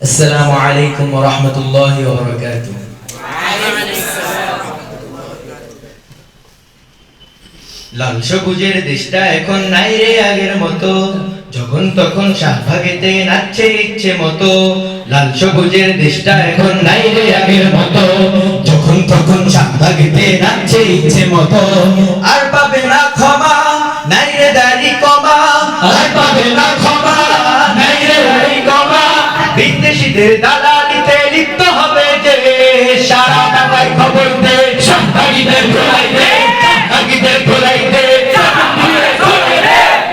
আসসালামু আলাইকুম ওয়া রাহমাতুল্লাহি ওয়া বারাকাতুহু। লাল সবুজের দেশটা এখন নাই রে আগের মতো, যখন তখন শাহবাগেতে নাচছে ইচ্ছে মতো। লাল সবুজের দেশটা এখন নাই রে আগের মতো, যখন তখন শাহবাগেতে নাচছে ইচ্ছে মতো। আর পাবে না ক্ষমা, নাই রে দাড়ি কমা, আর পাবে না ক্ষমা, নাই রে দাড়ি কমা। বিদেশিদের দালালিতে লিপ্ত হবে যে, সারা টাকায় খবর দে, শাহবাগীদের ধোলাই দে, শাহবাগীদের ধোলাই দে,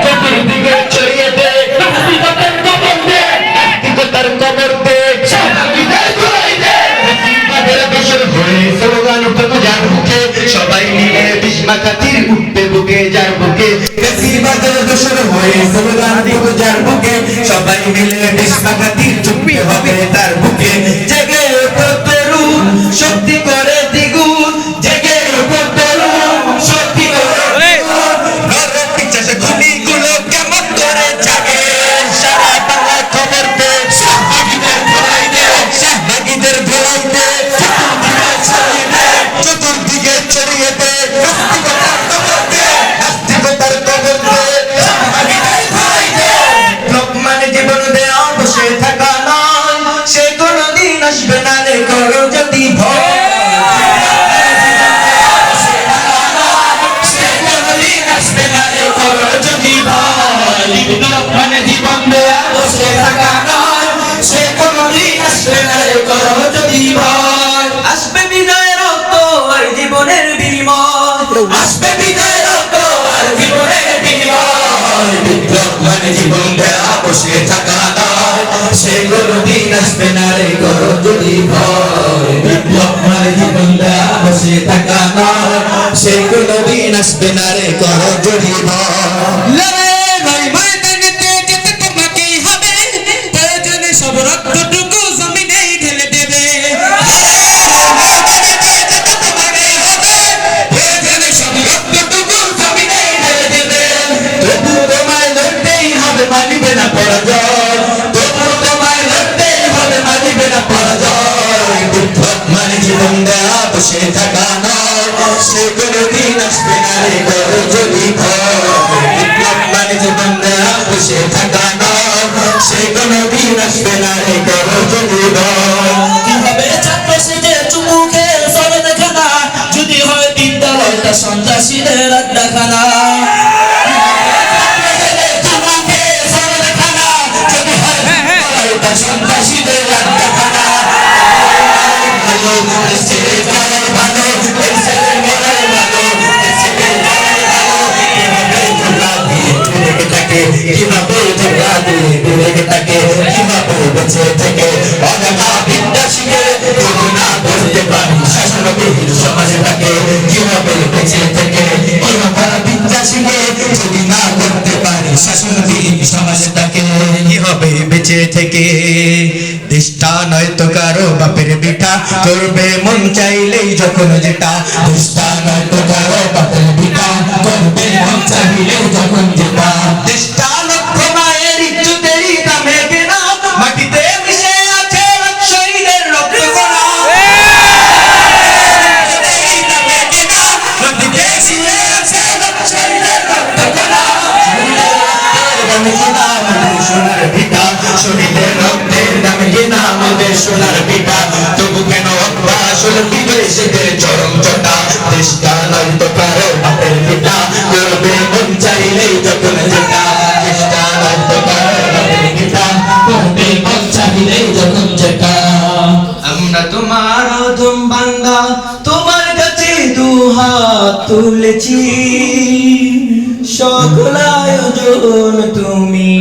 চতুর্দিকে ছড়িয়ে দে, নাস্তিকতার খবর দে, নাস্তিকতার খবর দে, শাহবাগীদের ধোলাই দে। নাস্তিকতার দোষর হয়ে স্লোগান উঠবে যার মুখে, সবাই মিলে বিস্মাকা তীর উঠবে বুকে যার বুকে। বেশিরভাগের দোষর হয়ে স্লোগান উঠবে যার বুকে, সবাই মিলে বিস্মাকা তীর চুপি হবে তার বুকে। জেগে ওঠো তরুণ, শক্তি করে দ্বিগুণ, জেগে ওঠো তরুণ, শক্তি করে দ্বিগুণ। নরক পিছাসে খুনিগুলো কেমন করে জাগে, সারা বাংলা খবর দে, শাহবাগীদের ধোলাই দে, শাহবাগীদের ধোলাই দে, চতুর্দিকে ছড়িয়ে দে, নাস্তিকতার খবর দে, নাস্তিকতার খবর দে, শাহবাগীদের ধোলাই দে। লোকমান জীবন দেয়া বসে থাকা নয়, সে কোনদিন আসবে না রে করো যদি ভয়। লোকমানে জীবন দেয়া বসে থাকা নয়, সে কোনদিন আসবে না রে করো যদি ভয়। আসবে বিজয়ের রক্ত আর জীবনের বিনিময়, আসবে বিজয়ের রক্ত আর জীবনের বিনিময়। লোকমানে জীবন দেয়া বসে থাকা নয়, সে কোনদিন আসবে না রে করো যদি ভয়। লোকমানে জীবন দেয়া বসে থাকা নয়, সে কোনদিন আসবে না রে করো যদি ভয়। রক্তটুকু জমিনেই ঢেলে দেবে, তবু তোমায় লড়তেই হবে, মানিবে না পরাজয়, তবু তোমায় লড়তেই হবে, মানিবে না পরাজয়। মানে জীবন দেয়া বসে থাকা নয়, সে কোনদিন আসবে না রে করো যদি ভয়। মানে জীবন দেয়া বসে থাকা নয়, সে কোনদিন আসবে না রে করো যদি ভয়। কিভাবে ছাত্র সেজে চুমু খেয়ে চলে দেখা না, যদি হয় বিদ্যালয়টা সন্ত্রাসীদের আড্ডাখানা। সন্ত্রাসীদের আড্ডাখানা। কিভাবে ঝগড়া দিয়ে দূরে থাকে, কিভাবে বেঁচে থেকে অজানা বিদ্যা শিখে যদি না করতে পারি শাসনবিহীন সমাজে থাকে। কিভাবে বেঁচে থেকে অজানা বিদ্যা শিখে যদি না করতে পারি শাসনবিহীন সমাজে থাকে। কিভাবে বেঁচে থেকে দেশটা নয়তো কারো বাপের বিটা, করবে মন চাইলেই যখন যেটা। দেশটা নয়তো কারো বাপের বিটা, করবে মন চাইলেই যখন যেটা। দেশটা লক্ষ মায়ের ইজ্জতেরই দামে কেনা, মাটিতে মিশে আছে শহীদের রক্ত কণা। মাটিতে মিশে আছে শহীদের রক্ত কণা। সোনার পিতা, শহীদের রক্তের দামে কেনা আমাদের সোনার পিতা। তবু কেন অভ্যাস হলো বিদেশিদের চরম চটা। দেশটা নয়তো কারো বাপের পিতা, করবে মন চাইলেই যখন যেটা। দেশটা নয়তো কারো বাপের পিতা, করবে মন চাইলেই যখন যেটা। আমরা তোমার অধম বান্দা, তোমার কাছে দুহাত তুলেছি, সকল আয়োজন তুমি।